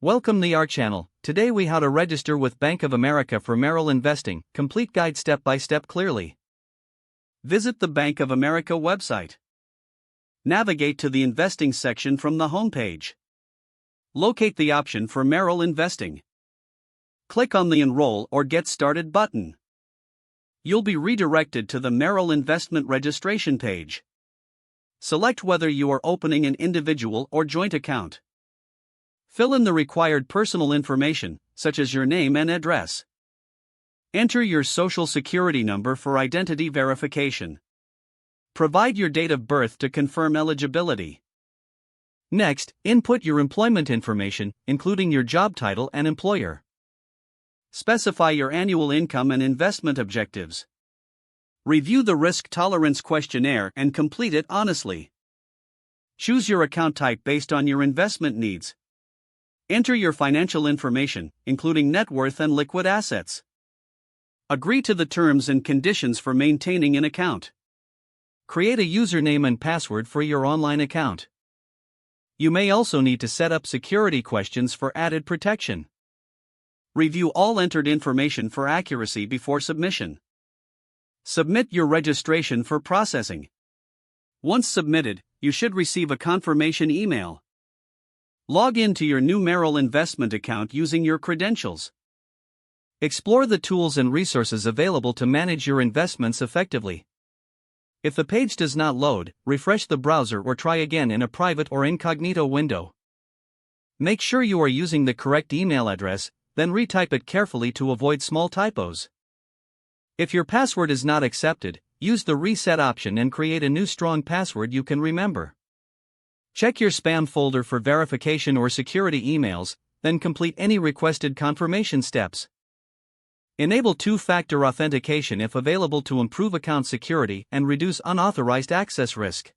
Welcome to our channel. Today we how to register with Bank of America for Merrill investing. Complete guide step by step clearly. Visit the Bank of America website. Navigate to the investing section from the home page. Locate the option for Merrill investing. Click on the Enroll or Get Started button. You'll be redirected to the Merrill investment registration page. Select whether you are opening an individual or joint account. Fill in the required personal information, such as your name and address. Enter your social security number for identity verification. Provide your date of birth to confirm eligibility. Next, input your employment information, including your job title and employer. Specify your annual income and investment objectives. Review the risk tolerance questionnaire and complete it honestly. Choose your account type based on your investment needs. Enter your financial information, including net worth and liquid assets. Agree to the terms and conditions for maintaining an account. Create a username and password for your online account. You may also need to set up security questions for added protection. Review all entered information for accuracy before submission. Submit your registration for processing. Once submitted, you should receive a confirmation email. Log in to your new Merrill investment account using your credentials. Explore the tools and resources available to manage your investments effectively. If the page does not load, refresh the browser or try again in a private or incognito window. Make sure you are using the correct email address, then retype it carefully to avoid small typos. If your password is not accepted, use the reset option and create a new strong password you can remember. Check your spam folder for verification or security emails, then complete any requested confirmation steps. Enable two-factor authentication if available to improve account security and reduce unauthorized access risk.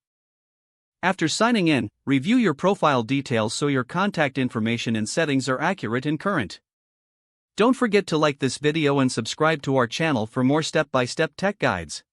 After signing in, review your profile details so your contact information and settings are accurate and current. Don't forget to like this video and subscribe to our channel for more step-by-step tech guides.